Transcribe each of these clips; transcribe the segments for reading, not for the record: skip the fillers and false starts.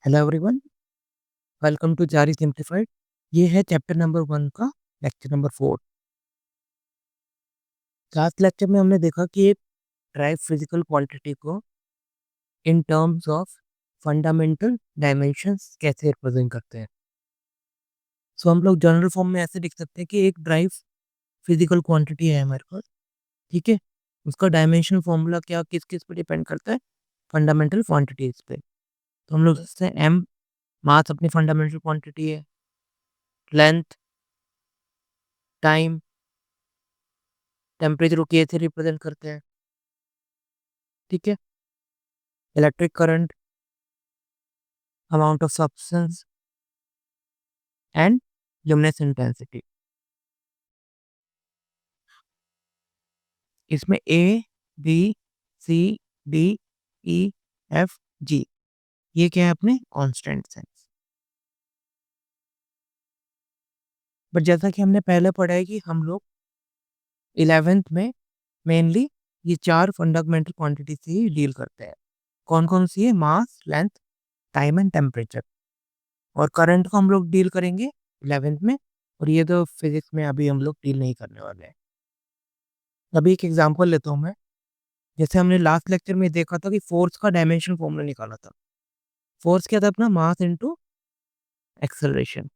Hello everyone, welcome to जारी simplified. ये है चैप्टर नंबर 1 का लेक्चर नंबर 4। लास्ट लेक्चर में हमने देखा कि एक ड्राइव फिजिकल क्वांटिटी को in terms of fundamental dimensions कैसे रिप्रेजेंट करते हैं। सो हम लोग जनरल फॉर्म में ऐसे लिख सकते हैं कि एक ड्राइव फिजिकल क्वांटिटी है हमारे पास, ठीक है। उसका डायमेंशन फॉर्मूला क्या किस किस पे डिपेंड करता है? फंडामेंटल क्वांटिटीज पे। तो हम लोग सोचते हैं एम मास अपनी फंडामेंटल क्वांटिटी है, लेंथ, टाइम, टेम्परेचर को के से रिप्रेजेंट करते हैं, ठीक है। Electric current, amount of substance and luminous intensity. इसमें A B C D E F G ये क्या है अपने कॉन्स्टेंट्स हैं। बट जैसा कि हमने पहले पढ़ा है कि हम लोग 11th में मेनली ये चार फंडामेंटल क्वांटिटी से ही डील करते हैं। कौन कौन सी है? मास, लेंथ, टाइम एंड टेम्परेचर। और करंट को हम लोग डील करेंगे 11th में, और ये तो फिजिक्स में अभी हम लोग डील नहीं करने वाले हैं। अभी एक एग्जांपल लेता हूँ मैं। जैसे हमने लास्ट लेक्चर में देखा था कि फोर्स का डायमेंशन फॉर्मूला निकाला था। फोर्स क्या था? अपना मास इनटू एक्सेलरेशन,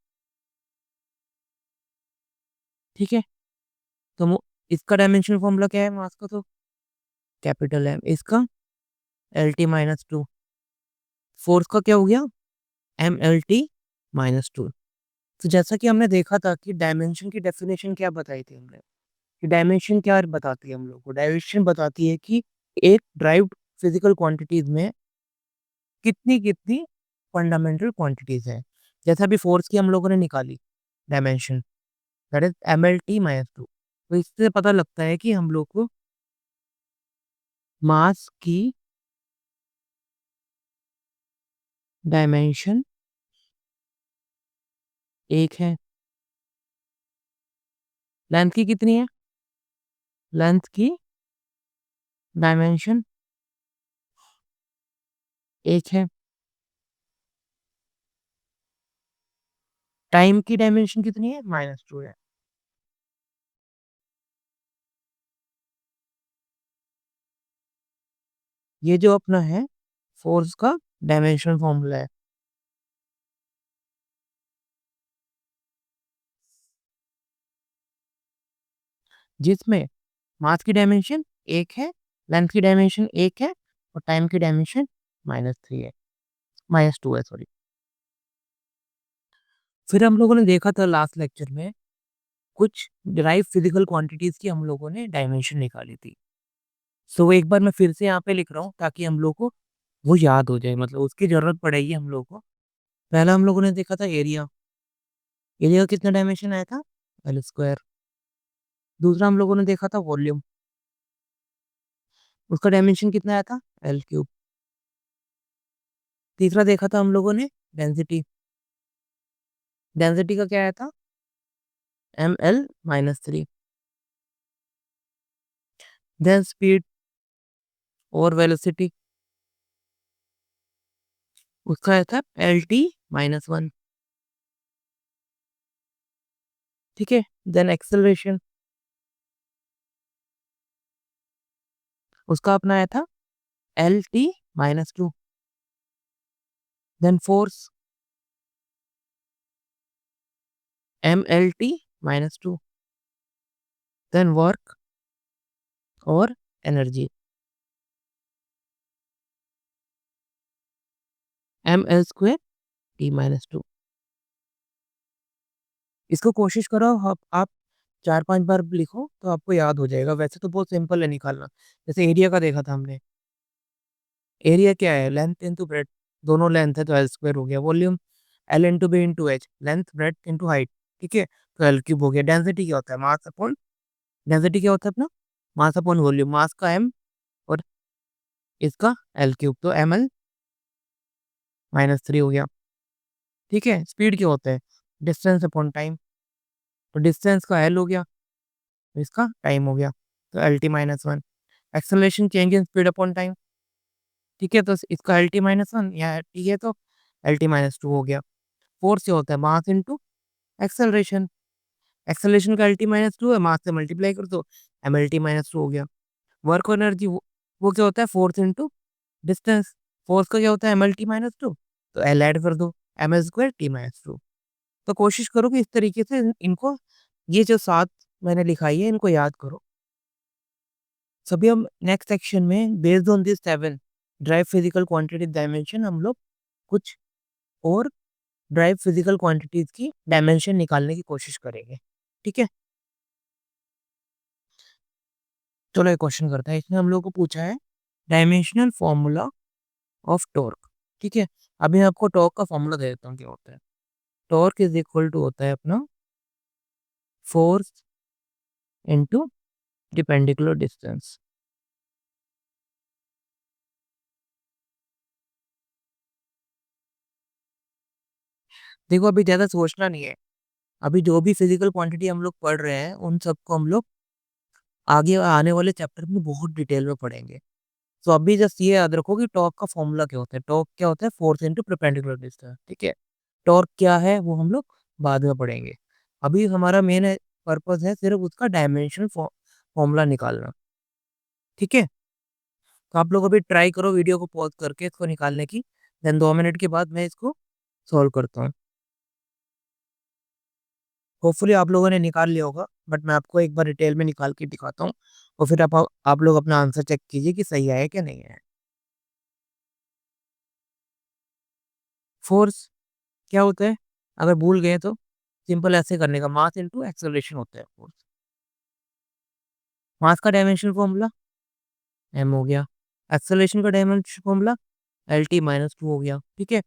ठीक है। तो इसका डायमेंशन फॉर्मूला क्या है मास का? तो कैपिटल एम, इसका L T minus two. Force का क्या हो गया? M L T minus two. तो जैसा कि हमने देखा था कि डायमेंशन की डेफिनेशन क्या बताई थी हमने, कि डायमेंशन क्या बताती है हम लोग को? डायमेंशन बताती है कि एक ड्राइव्ड फिजिकल क्वांटिटीज में कितनी कितनी फंडामेंटल क्वांटिटीज है। जैसा अभी फोर्स की हम लोगों ने निकाली dimension, that is M L T minus two. तो इससे पता लगता है कि हम लोग को मास की डायमेंशन एक है। लेंथ की कितनी है? लेंथ की डायमेंशन एक है। टाइम की डायमेंशन कितनी है? माइनस टू है। ये जो अपना है फोर्स का डायमेंशन फॉर्मूला है। जिसमें मास की डायमेंशन एक है, लेंथ की डायमेंशन एक है, और टाइम की डायमेंशन माइनस थ्री है, माइनस टू है, सॉरी। फिर हम लोगों ने देखा था लास्ट लेक्चर में कुछ डिराइव फिजिकल क्वांटिटीज की हम लोगों ने डायमेंशन निकाली थी। सो एक बार मैं फिर से यहाँ पे लिख रहा हूँ ताकि हम लोग को वो याद हो जाए, मतलब उसकी जरूरत पड़ेगी हम लोग को। पहला हम लोगों ने देखा था एरिया। एरिया का कितना डायमेंशन आया था? L square. दूसरा हम लोगों ने देखा था वॉल्यूम। उसका डायमेंशन कितना आया था? L cube. तीसरा देखा था हम लोगों ने डेंसिटी। डेंसिटी का क्या आया था? M L minus three. Then speed और वेलोसिटी, उसका आया था एल टी माइनस वन, ठीक है। देन एक्सेलरेशन, उसका अपना आया था L T minus two. Then force M L T minus two. Then work और energy M L square T minus two. इसको कोशिश करो आप 4-5 बार लिखो तो आपको याद हो जाएगा। वैसे तो बहुत सिंपल है निकालना। जैसे एरिया का देखा था हमने। एरिया क्या है? Length into breadth. दोनों लेंथ है तो एल स्क्वायर हो गया। Volume L into B into H, length breadth into height, ठीक है, तो एल क्यूब हो गया। डेंसिटी क्या होता है? मास अपॉन, डेंसिटी क्या होता है अपना? Mass upon volume. मास का एम और इसका एल क्यूब, तो एम एल माइनस थ्री हो गया, ठीक है। स्पीड क्या होता है? डिस्टेंस अपॉन टाइम, तो डिस्टेंस का एल हो गया, तो इसका टाइम हो गया, तो L T minus one. Acceleration change in speed upon time, ठीक है, तो इसका एल टी माइनस वन, या टी है तो LT-2 हो गया। फोर्स क्या होता है? Mass into acceleration. एक्सेलरेशन का LT-2 है, मास से मल्टीप्लाई कर दो, mLT-2 हो गया। वर्क और एनर्जी वो क्या होता है? Force into distance. फोर्स का क्या होता है? mLT-2, तो L ऐड कर दो, mL2T-2। तो कोशिश करो कि इस तरीके से इनको, ये जो 7 मैंने लिखाई है, इनको याद करो। सभी हम नेक्स्ट सेक्शन में based on this 7 drive physical quantity dimension हम लोग कुछ और ड्राइव फिजिकल क्वांटिटीज की डायमेंशन निकालने की कोशिश करेंगे। ठीक है, चलो एक क्वेश्चन करते हैं। इसने हम लोग को पूछा है डायमेंशनल फॉर्मूला ऑफ टॉर्क। ठीक है, अभी मैं आपको टॉर्क का फॉर्मूला दे देता हूँ क्या होता है। टॉर्क इज इक्वल टू होता है अपना फोर्स इनटू डिपेंडिकुलर डिस्टेंस। देखो अभी ज्यादा सोचना नहीं है। अभी जो भी फिजिकल क्वांटिटी हम लोग पढ़ रहे हैं उन सबको हम लोग आगे आने वाले चैप्टर में बहुत डिटेल में पढ़ेंगे। तो अभी जस्ट ये याद रखो कि टॉर्क का फॉर्मूला क्या होता है। टॉर्क क्या होता है? Force into perpendicular distance. ठीक है, टॉर्क क्या है वो हम लोग बाद में पढ़ेंगे। अभी हमारा मेन पर्पस है सिर्फ उसका डायमेंशन फॉर्मूला निकालना। ठीक है, तो आप लोग अभी ट्राई करो वीडियो को पॉज करके इसको निकालने की। देन 2 मिनट के बाद मैं इसको सॉल्व करता हूँ। होपफुली आप लोगों ने निकाल लिया होगा, बट मैं आपको एक बार डिटेल में निकाल के दिखाता हूँ, और फिर आप लोग अपना आंसर चेक कीजिए कि सही आया क्या नहीं है। फोर्स क्या होता है? अगर भूल गए तो सिंपल ऐसे करने का, मास इनटू एक्सेलरेशन होता है फोर्स। मास का डायमेंशन फॉर्मूला m हो गया, एक्सेलरेशन का डायमेंशन फॉर्मूला LT-2 हो गया। ठीक है,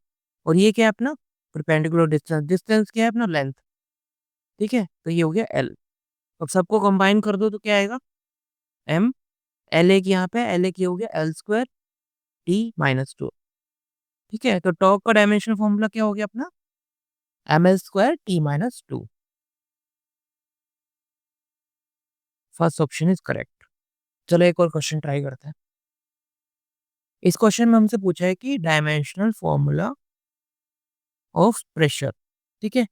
और ये क्या है अपना परपेंडिकुलर डिस्टेंस। डिस्टेंस क्या है अपना? लेंथ। ठीक है, तो ये हो गया L। अब सबको कंबाइन कर दो तो क्या आएगा? m। L एक यहाँ पे, L एक ये हो गया L2T-2। ठीक है, तो टॉर्क का डायमेंशन फॉर्मूला क्या हो गया अपना? mL2T-2। First option is correct. चलो एक और क्वेश्चन ट्राई करते हैं। इस क्वेश्चन में हमसे पूछा है कि डायमेंशनल फॉर्मूला ऑफ प्रेशर। ठीक है,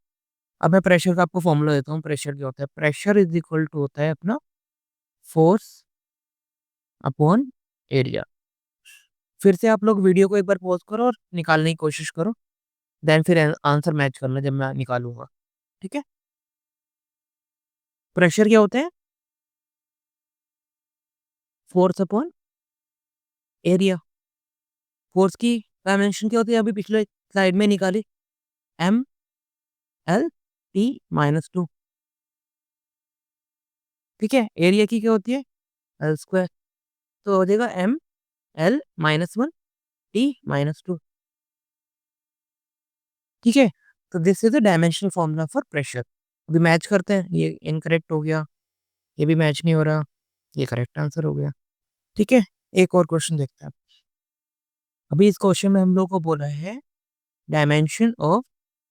अब मैं प्रेशर का आपको फॉर्मूला देता हूँ। प्रेशर क्या होता है? प्रेशर इज इक्वल टू होता है अपना फोर्स अपॉन एरिया। फिर से आप लोग वीडियो को एक बार पॉज करो और निकालने की कोशिश करो, देन फिर आंसर मैच करना जब मैं निकालूंगा। ठीक है, प्रेशर क्या होता है? Force upon area. फोर्स की डायमेंशन क्या होती है? अभी पिछले स्लाइड में निकाली, mL T-2। ठीक है, एरिया की क्या होती है? L²। तो हो जाएगा mL-1T-2। ठीक है, तो this is the dimensional formula for pressure. अभी मैच करते हैं। ये इनकरेक्ट हो गया, ये भी मैच नहीं हो रहा, ये करेक्ट आंसर हो गया। ठीक है, एक और क्वेश्चन देखते हैं। अभी इस क्वेश्चन में हम लोग को बोला है dimension of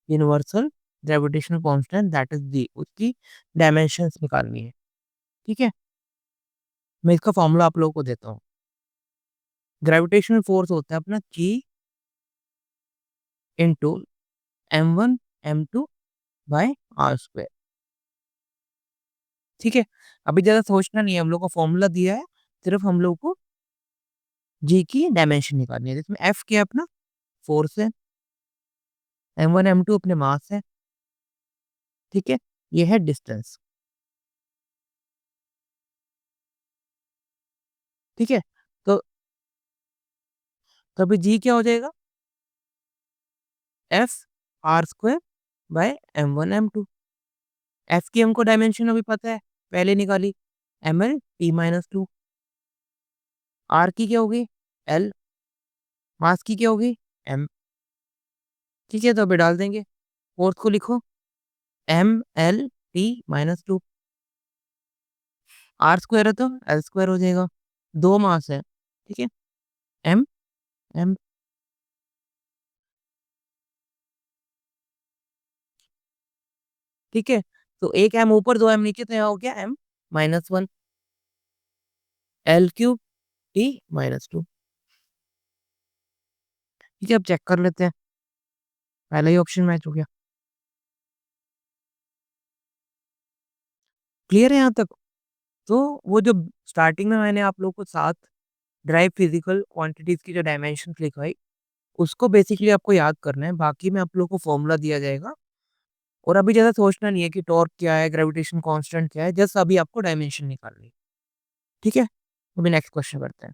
universal gravitational constant that is D, उसकी डायमेंशंस निकालनी है। ठीक है, मैं इसका फॉर्मूला आप लोगों को देता हूँ। ग्रेविटेशनल फोर्स होता है अपना G into M1 M2 bye R²। ठीक है, अभी ज़्यादा सोचना नहीं है, हम लोग को फॉर्मूला दिया है, सिर्फ हम लोग को जी की डायमेंशन निकालनी है। जिसमें एफ क्या है अपना? फोर्स है, M1 M2 अपने मास है। ठीक है, ये है डिस्टेंस। ठीक है, तो अभी जी क्या हो जाएगा? F R² bye M1 M2। F की हमको डायमेंशन अभी पता है, पहले निकाली, mL T-2। आर की क्या होगी? एल। मास की क्या होगी? एम। ठीक है, तो अभी डाल देंगे, फोर्थ को लिखो mL T-2। R² है तो L² हो जाएगा, दो मास है। ठीक है, एम एम। ठीक है, तो एक एम ऊपर दो एम नीचे, तो यहाँ हो गया M-1 L³ T-2। ठीक है, अब चेक कर लेते हैं। पहला ही ऑप्शन मैच हो गया। क्लियर है यहाँ तक? तो वो जो स्टार्टिंग में मैंने आप लोगों को 7 ड्राइव फिजिकल क्वांटिटीज की जो डायमेंशन लिखवाई, उसको बेसिकली आपको याद करना है। बाकी में आप लोगों को फॉर्मूला दिया जाएगा और अभी ज़्यादा सोचना नहीं है कि टॉर्क क्या है, ग्रेविटेशन कांस्टेंट क्या है, जस्ट अभी आपको डायमेंशन निकालनी है। ठीक है? अभी नेक्स्ट क्वेश्चन करते हैं।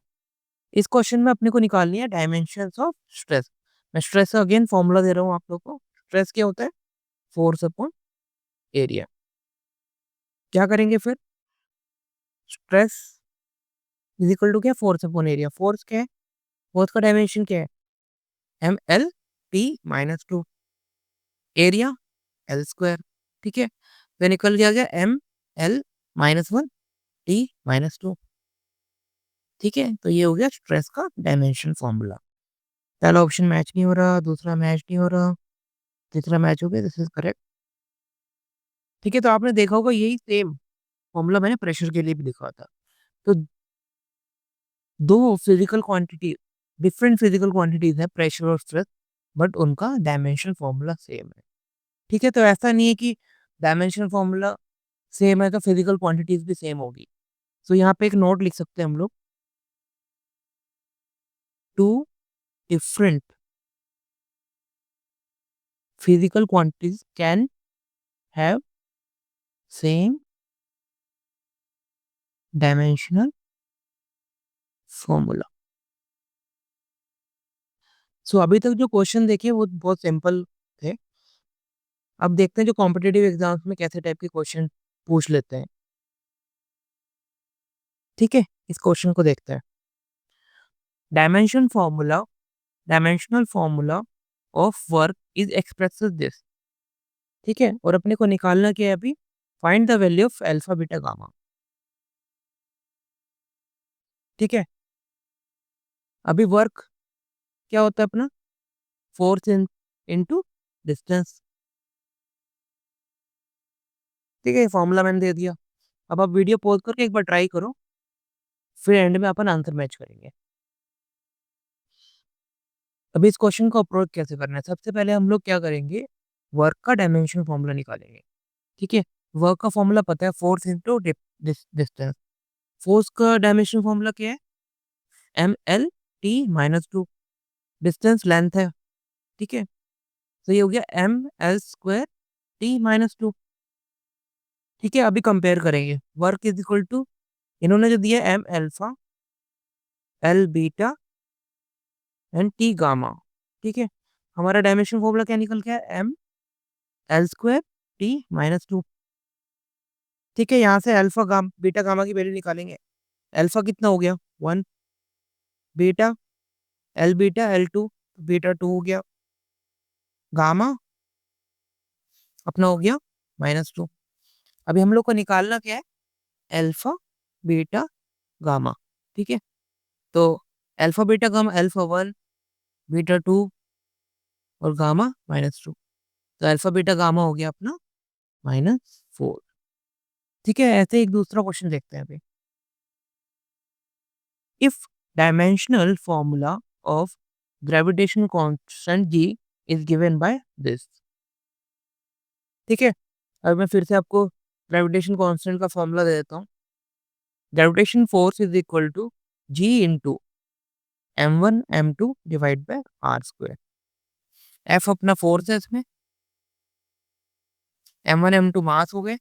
इस क्वेश्चन में अपने को निकालनी है डायमेंशंस ऑफ स्ट्रेस। मैं स्ट्रेस का अगेन फॉर्मूला दे रहा हूँ आप लोगों को। स्ट्रेस क्या होता है? Force upon area. क्या करेंगे फिर? स्ट्रेस इज इक्वल टू क्या? Force upon area. फोर्स क्या है? फोर्स का डायमेंशन क्या है? M L T minus two. Area L square. ठीक है, तो निकल गया गया M L minus one T minus two. ठीक है, तो ये हो गया स्ट्रेस का डायमेंशन फॉर्मूला। पहला ऑप्शन मैच नहीं हो रहा, दूसरा मैच नहीं हो रहा, तीसरा मैच हो गया, दिस इज करेक्ट। ठीक है, तो आपने देखा होगा यही सेम फॉर्मूला मैंने प्रेशर के लिए भी लिखा था। तो दो physical quantity, different physical quantities है प्रेशर और स्ट्रेस, बट उनका डायमेंशन फॉर्मूला सेम है। ठीक है, तो ऐसा नहीं है कि डायमेंशन फॉर्मूला सेम है तो फिजिकल क्वांटिटीज भी सेम होगी। तो यहाँ पे एक नोट लिख सकते हैं हम लोग, two different physical quantities can have same dimensional formula। So अभी तक जो क्वेश्चन देखे वो बहुत सिंपल थे। अब देखते हैं जो कॉम्पिटिटिव एग्जाम्स में कैसे टाइप के क्वेश्चन पूछ लेते हैं। ठीक है, इस क्वेश्चन को देखते हैं। Dimension formula, dimensional formula of work is expresses this. ठीक है, और अपने को निकालना क्या है अभी? Find the value of alpha beta gamma. ठीक है, अभी वर्क क्या होता है अपना? Force in into distance. ठीक है, फॉर्मूला मैंने दे दिया। अब आप वीडियो पॉज करके एक बार ट्राई करो, फिर एंड में अपन आंसर मैच करेंगे। अभी इस क्वेश्चन को अप्रोच कैसे करना है? सबसे पहले हम लोग क्या करेंगे? वर्क का डायमेंशन फॉर्मूला निकालेंगे। ठीक है, वर्क का फॉर्मूला पता है, फोर्स इंटू डिस्टेंस। फोर्स का डायमेंशन फॉर्मूला क्या है? M L T minus two. Distance length है। ठीक है, तो ये हो गया M L square T minus two. ठीक है, अभी कंपेयर करेंगे। वर्क इज इक्वल टू, इन्होंने जो दिया M alpha, L beta and T gamma. ठीक है, हमारा डायमेंशन फॉर्मूला क्या निकल गया? M L square T minus two. ठीक है, यहाँ से अल्फा गाम बीटा गामा की वैल्यू निकालेंगे। अल्फा कितना हो गया? One. Beta L two, beta two हो गया। गामा अपना हो गया माइनस टू। अभी हम लोग को निकालना क्या है? Alpha beta gamma. ठीक है, तो alpha beta gamma, alpha one, beta two और गामा माइनस टू। तो अल्फा बीटा गामा हो गया अपना माइनस फोर। ठीक है, ऐसे एक दूसरा क्वेश्चन देखते हैं अभी। If dimensional formula of gravitation constant G is given by this. ठीक है, अब मैं फिर से आपको ग्रेविटेशन कांस्टेंट का फॉर्मूला दे देता हूँ। Gravitation force is equal to G into M one M two divide by R square. F अपना फोर्स है इसमें, M one M two mass हो गए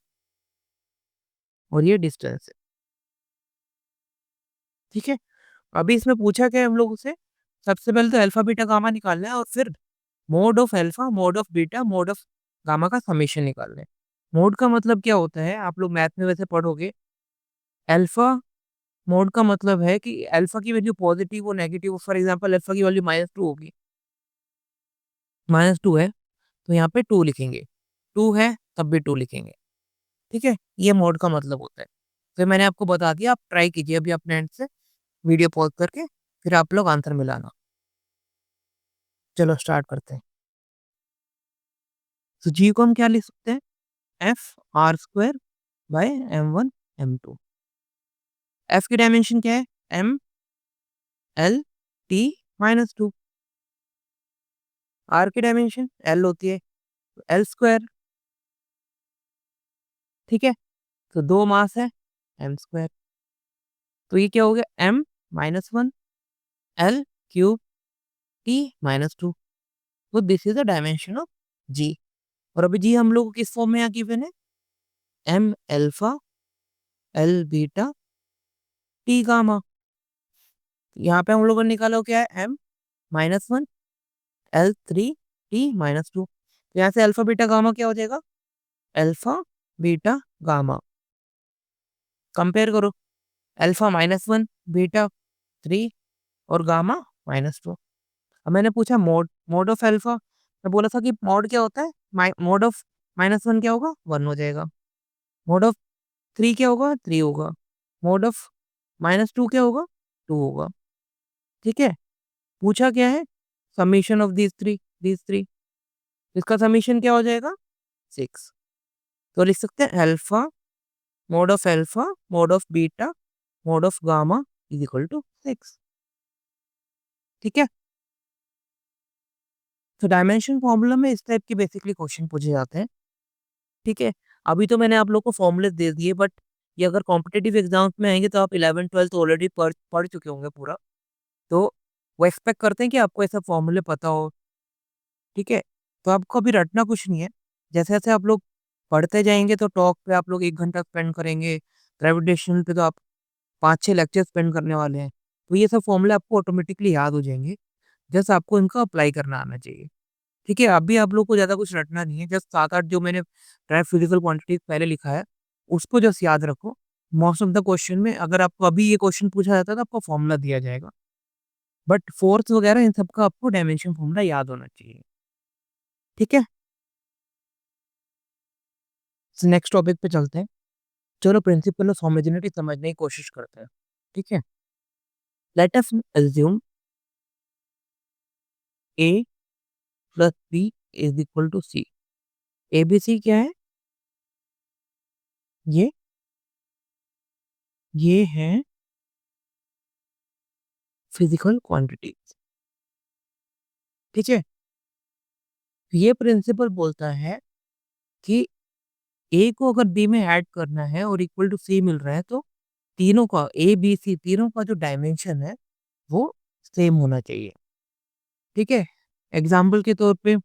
और ये डिस्टेंस है। ठीक है, अभी इसमें पूछा क्या है हम लोगों से? सबसे पहले तो अल्फा बीटा गामा निकालना है और फिर mode of alpha, mod of beta, mod of gamma का समेशन निकालना है। मोड का मतलब क्या होता है? आप लोग मैथ में वैसे पढ़ोगे। अल्फा मोड का मतलब है कि अल्फा की वैल्यू पॉजिटिव और नेगेटिव। फॉर एग्जांपल अल्फा की वैल्यू माइनस टू होगी, माइनस टू है तो यहाँ पे टू लिखेंगे, टू है तब भी टू लिखेंगे। ठीक है, ये मोड का मतलब होता है। फिर मैंने आपको बता दिया, आप ट्राई कीजिए अभी अपने एंड से, वीडियो पॉज करके, फिर आप लोग आंसर मिलाना। चलो स्टार्ट करते हैं। तो जी को हम क्या लिख सकते हैं? F R square by M one M two. F की डायमेंशन क्या है? M L T minus two. R की डायमेंशन एल होती है, एल स्क्वायर, ठीक है? तो 2 मास है, एम स्क्वायर। तो ये क्या हो गया m -1 l क्यूब t -2। तो this is the dimension of G. और अभी जी हम लोग को किस फॉर्म में यहाँ गिवन है? m alpha l beta t gamma. यहाँ पे हम लोगों ने निकाला हो क्या है? m -1 l3 t -2। तो यहाँ से अल्फा बीटा गामा क्या हो जाएगा? Alpha beta gamma. कंपेयर करो, अल्फा -1 बीटा 3 और गामा -2। अब मैंने पूछा मोड मोड ऑफ अल्फा, मैं बोला था कि मोड क्या होता है? मोड ऑफ -1 क्या होगा? 1 हो जाएगा। मोड ऑफ 3 क्या होगा? 3 होगा। मोड ऑफ -2 क्या होगा? 2 होगा। ठीक है? पूछा क्या है? Summation of these three. इसका समीशन क्या हो जाएगा? 6। तो लिख सकते हैं alpha mod of beta mod of gamma is equal to 6। ठीक है? तो डायमेंशन फॉर्मूला में इस टाइप के बेसिकली क्वेश्चन पूछे जाते हैं। ठीक है? अभी तो मैंने आप लोग को फॉर्मूले दे दिए, बट ये अगर कॉम्पिटिटिव एग्जाम्स में आएंगे तो आप 11th-12th ऑलरेडी पढ़ पढ़ चुके होंगे पूरा। तो वो एक्सपेक्ट करते हैं कि आपको ऐसा फॉर्मूले पता हो। ठीक है? तो आपको अभी रटना कुछ नहीं है। जैसे-जैसे आप लोग पढ़ते जाएँगे तो टॉक पे आप लोग 1 घंटा स्पेंड करेंगे, ग्रेविटेशन पे तो आप 5-6 लेक्चर स्पेंड करने वाले हैं। तो ये सब फॉर्मूले आपको ऑटोमेटिकली याद हो जाएँगे। जस्ट आपको इनको अप्लाई करना आना चाहिए। ठीक है? अभी आप लोग को ज़्यादा कुछ रटना नहीं है। जस्ट 7-8 जो मैंने डायरेक्ट फिजिकल क्वांटिटीज़ पहले लिखा है, उसको जस्ट याद रखो। मोस्ट ऑफ द क्वेश्चन में अगर आपको अभी ये क्वेश्चन पूछा जाता है तो आपको फॉर्मूला दिया जाएगा। बट फोर्स वगैरह इन सब का आपको डायमेंशन फॉर्मूला याद होना चाहिए। ठीक है? नेक्स्ट टॉपिक पे चलते हैं। चलो प्रिंसिपल ऑफ होमोजेनिटी समझने की कोशिश करते हैं। ठीक है? Let us assume A plus B is equal to C। ABC क्या है? ये ये है फिजिकल क्वांटिटीज। ठीक है? ये प्रिंसिपल बोलता है कि ए को अगर बी में ऐड करना है और इक्वल टू सी मिल रहा है तो तीनों का ए बी सी तीनों का जो डायमेंशन है वो सेम होना चाहिए। ठीक है? एग्जाम्पल के तौर पे,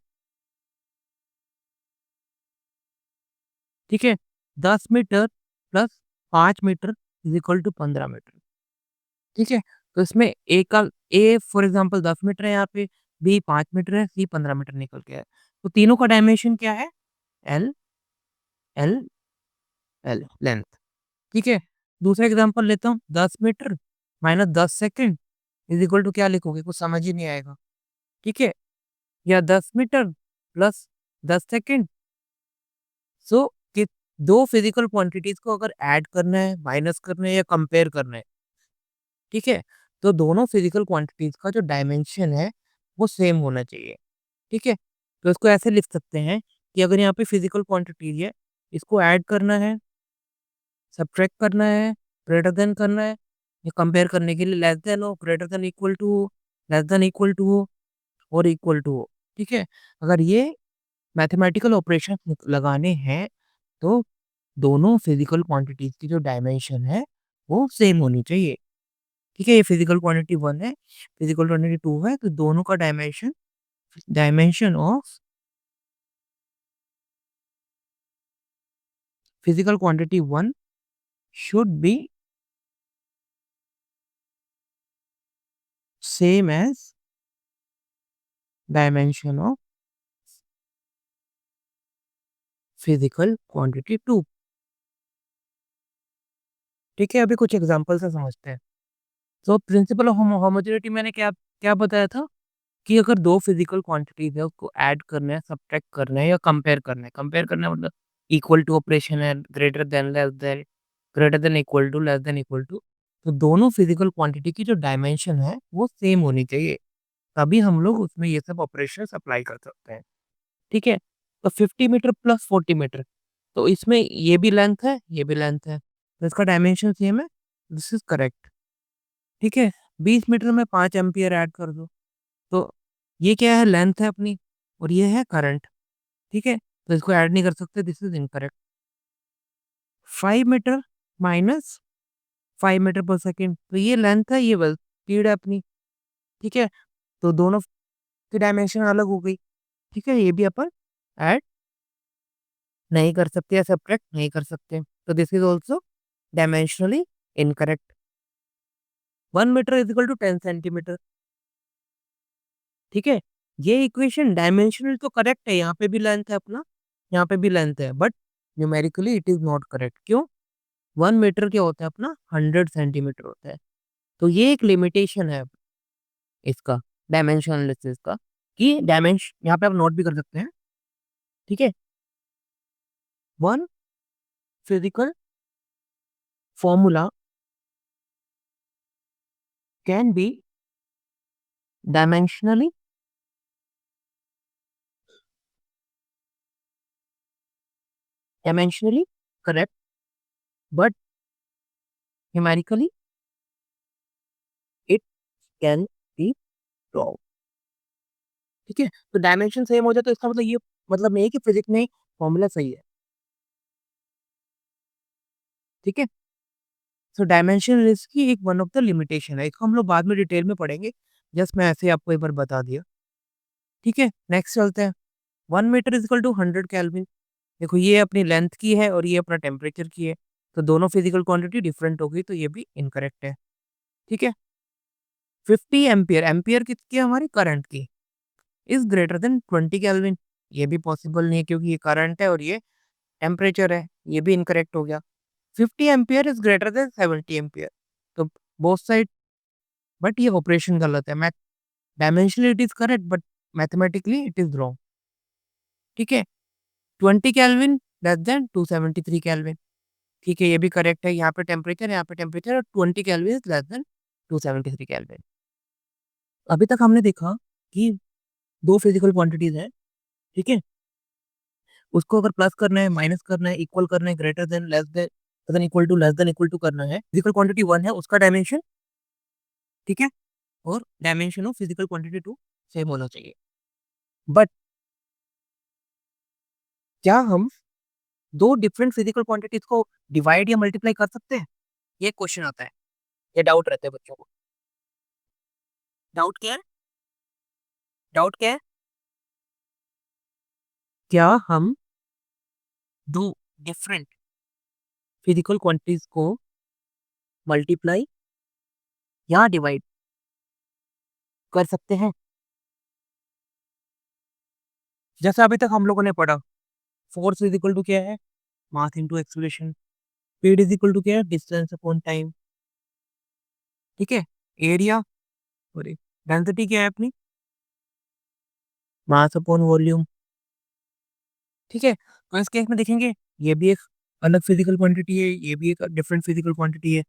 ठीक है, 10 metre plus 5 metre is equal to 15 metre. ठीक है? तो इसमें ए का ए फॉर एग्जाम्पल 10 मीटर है, यहाँ पे बी 5 मीटर है, सी 15 मीटर निकल के है। तो तीनों का डायमेंशन क्या है? L L L length. ठीक है? दूसरा एग्जांपल लेता हूँ, 10 metre minus 10 second is equal to क्या लिखोगे? कुछ समझ ही नहीं आएगा। ठीक है? या 10 मीटर प्लस 10 सेकंड। सो कि दो फिजिकल क्वांटिटीज को अगर ऐड करना है, माइनस करना है या कंपेयर करना है, ठीक है, तो दोनों फिजिकल क्वांटिटीज का जो डायमेंशन है वो सेम होना चाहिए। ठीक है? तो इसको ऐसे लिख सकते हैं कि अगर यहाँ पे फिजिकल क्वांटिटीज है, इसको ऐड करना है, सब्ट्रैक्ट करना है, ग्रेटर देन करना है, या कंपेयर करने के लिए लेस देन हो, ग्रेटर देन इक्वल टू हो, लेस देन इक्वल टू हो और इक्वल टू हो। ठीक है? अगर ये मैथमेटिकल ऑपरेशन लगाने हैं तो दोनों फिजिकल क्वांटिटीज की जो डायमेंशन है वो सेम होनी चाहिए। ठीक है? ये फिजिकल क्वांटिटी 1 है, फिजिकल क्वांटिटी 2 है, तो दोनों का dimension dimension of physical quantity 1 should be same as dimension of physical quantity 2। ठीक है? अभी कुछ एग्जांपल से समझते हैं। तो प्रिंसिपल ऑफ होमोजेनिटी मैंने क्या क्या बताया था कि अगर दो फिजिकल क्वांटिटीज है उसको ऐड करना है, सब्ट्रैक्ट करना है या कंपेयर करना है मतलब इक्वल टू ऑपरेशन है, greater than, less than, greater than equal to, less than equal to. तो दोनों फिजिकल क्वांटिटी की जो डायमेंशन है वो सेम होनी चाहिए, तभी हम लोग उसमें ये सब ऑपरेशन अप्लाई कर सकते हैं। ठीक है? तो 50 मीटर प्लस 40 मीटर, तो इसमें ये भी लेंथ है, ये भी लेंथ है, तो इसका डायमेंशन सेम है। This is correct. ठीक है? 20 मीटर में 5 एम्पियर ऐड कर दो, तो ये क्या है? लेंथ है अपनी, और ये है करंट, ठीक है? तो इसको ऐड नहीं कर सकते, this is incorrect. 5 metre minus 5 metre per second, तो ये लेंथ है, ये बस स्पीड है अपनी, ठीक है? तो दोनों की डायमेंशन अलग हो गई, ठीक है? ये भी अपन ऐड नहीं कर सकते या सब्ट्रैक्ट नहीं कर सकते। तो this is also dimensionally incorrect. 1 metre is equal to 10 centimetre, ठीक है? ये इक्वेशन डायमेंशनल तो करेक्ट है, यहाँ पे भी लेंथ है अपना, यहाँ पे भी लेंथ है, but numerically it is not correct. क्यों? 1 मीटर क्या होता है अपना? 100 सेंटीमीटर होता है। तो ये एक लिमिटेशन है इसका, डायमेंशन एनालिसिस का, कि यहाँ पे आप नोट भी कर सकते हैं, ठीक है? One physical formula can be dimensionally dimensionally correct, but numerically it can be wrong, ठीक है? तो डायमेंशन सेम हो जाए तो इसका मतलब ये मतलब नहीं है कि फिजिक्स में फॉर्मूला सही है, ठीक है? सो डायमेंशन इसकी एक वन ऑफ द लिमिटेशन है, इसको हम लोग बाद में डिटेल में पढ़ेंगे, जस्ट मैं ऐसे ही आपको एक बार बता दिया, ठीक है? नेक्स्ट चलते हैं। 1 metre is equal to 100 kelvin. देखो ये अपनी लेंथ की है और ये अपना टेम्परेचर की है, तो दोनों फिजिकल क्वांटिटी डिफरेंट हो गई, तो ये भी इनकरेक्ट है, ठीक है? 50 एम्पियर, एम्पियर किसकी है? हमारी करंट की, इज ग्रेटर देन 20 केल्विन। ये भी पॉसिबल नहीं है क्योंकि ये करंट है और ये टेम्परेचर है, ये भी इनकरेक्ट हो गया। 50 ampere is greater than 70 ampere, तो बोथ साइड, बट ये ऑपरेशन गलत है। Math dimensionally it is correct but mathematically it is wrong, ठीक है? 20 केल्विन लेस देन 273 केल्विन, ठीक है? ये भी करेक्ट है, यहाँ पे टेम्परेचर है, यहाँ पे टेम्परेचर और 20 kelvin is less than 273 kelvin. अभी तक हमने देखा कि दो फिजिकल क्वांटिटीज हैं, ठीक है? उसको अगर प्लस करना है, माइनस करना है, इक्वल करना है, greater than, less than equal to, less than equal to करना है। फिजिकल क्वांटिटी 1 है, उसका डायमेंशन, ठीक है? और dimension of physical quantity 2 same होना चाहिए। बट क्या हम दो डिफरेंट फिजिकल क्वांटिटीज को डिवाइड या मल्टीप्लाई कर सकते हैं? ये क्वेश्चन आता है, ये डाउट रहता है बच्चों को। डाउट क्या है? डाउट क्या है? क्या हम दो डिफरेंट फिजिकल क्वांटिटीज को मल्टीप्लाई या डिवाइड कर सकते हैं? जैसा अभी तक हम लोगों ने पढ़ा, फोर्स इज इक्वल टू क्या है? Mass into acceleration. Speed is equal to क्या है? डिस्टेंस अपॉन टाइम, ठीक है? एरिया, सॉरी, डेंसिटी क्या है अपनी? मास अपॉन वॉल्यूम, ठीक है? तो इस केस में देखेंगे, ये भी एक अलग फिजिकल क्वांटिटी है, ये भी एक डिफरेंट फिजिकल क्वांटिटी है,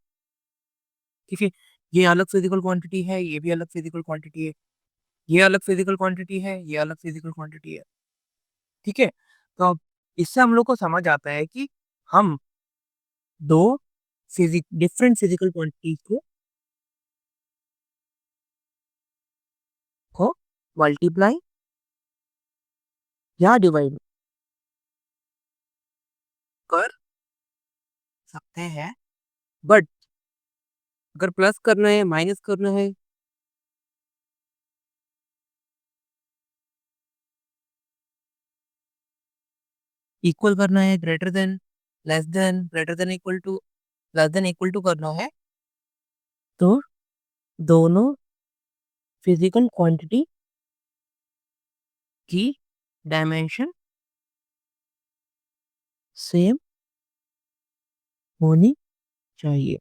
ठीक है? ये अलग फिजिकल क्वांटिटी है, ये भी अलग फिजिकल क्वांटिटी है, ये अलग फिजिकल क्वांटिटी है, ये अलग फिजिकल क्वांटिटी है, ठीक है? तो अब इससे हम लोग को समझ आता है कि हम दो डिफरेंट फिजिकल क्वांटिटीज को मल्टीप्लाई या डिवाइड कर सकते हैं, बट अगर प्लस करना है, माइनस करना है, इक्वल करना है, greater than, less than, greater than equal to, less than equal to करना है, तो दोनों फिजिकल क्वांटिटी की डायमेंशन सेम होनी चाहिए।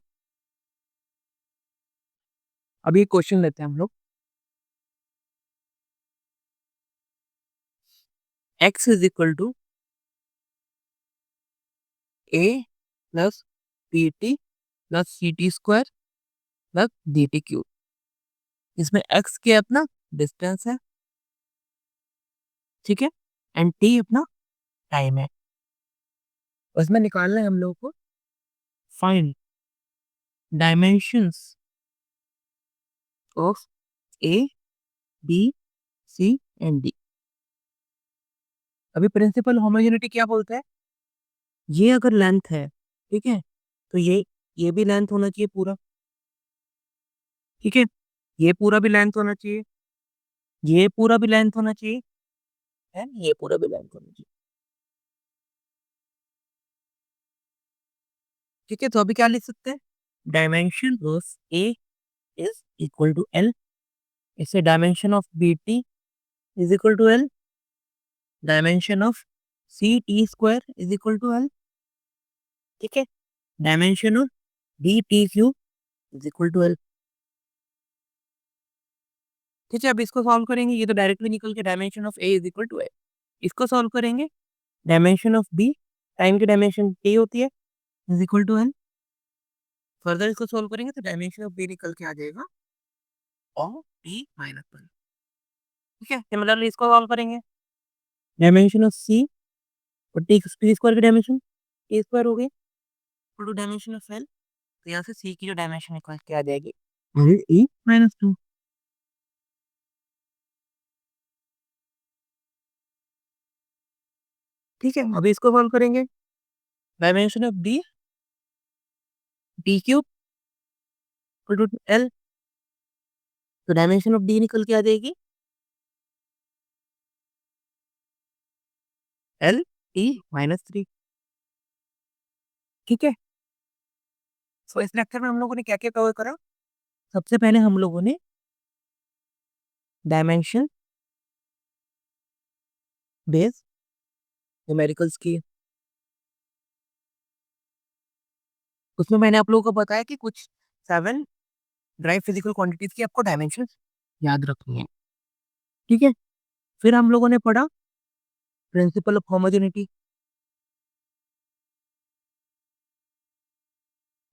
अब ये क्वेश्चन लेते हैं हम लोग। x is equal to A plus P T plus C T square plus D T cube. इसमें x क्या अपना डिस्टेंस है, ठीक है? एंड t अपना टाइम है। उसमें निकालना है हम लोग को find dimensions of A B C and D. अभी प्रिंसिपल होमोजेनिटी क्या बोलता है? ये अगर लेंथ है, ठीक है, तो ये भी लेंथ होना चाहिए पूरा, ठीक है, ये पूरा भी लेंथ होना चाहिए, ये पूरा भी लेंथ होना चाहिए, है ना? ये पूरा भी लेंथ होना चाहिए, ठीक है। तो अभी क्या लिख सकते हैं? Dimension of A is equal to L, इससे dimension of B T is equal to L, dimension of C T square is equal to L, ठीक है, dimension of D T cube is equal to L, ठीक है। अब इसको solve करेंगे, ये तो डायरेक्टली निकल के dimension of A is equal to L, इसको सॉल्व करेंगे, डायमेंशन ऑफ बी, टाइम की डायमेंशन टी होती है, is equal to L, further इसको सॉल्व करेंगे तो डायमेंशन ऑफ बी निकल के आ जाएगा और टी माइनस वन, ठीक है। सिमिलरली इसको सॉल्व करेंगे, डायमेंशन ऑफ सी और टी स्क्वायर की डायमेंशन टी स्क्वायर हो गई equal to dimension of L, तो यहाँ से सी की जो डायमेंशन निकल के आ जाएगी ई माइनस टू, ठीक है। अभी इसको सॉल्व करेंगे, dimension of D D cube equal to L, तो डायमेंशन ऑफ डी निकल के आ जाएगी एल टी माइनस थ्री, ठीक है। सो इस लेक्चर में हम लोगों ने क्या क्या कवर करा? सबसे पहले हम लोगों ने डायमेंशन बेस्ड न्यूमेरिकल्स की, उसमें मैंने आप लोगों को बताया कि कुछ 7 ड्राई फिजिकल क्वांटिटीज की आपको डायमेंशन याद रखनी है, ठीक है। फिर हम लोगों ने पढ़ा प्रिंसिपल ऑफ होमोजेनिटी,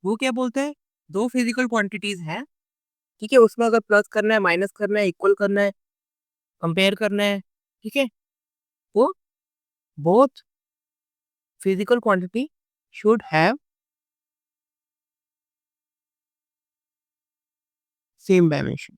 वो क्या बोलते हैं? दो फिजिकल क्वांटिटीज हैं, ठीक है, उसमें अगर प्लस करना है, माइनस करना है, इक्वल करना है, कंपेयर करना है, ठीक है, वो both physical quantity should have same dimension,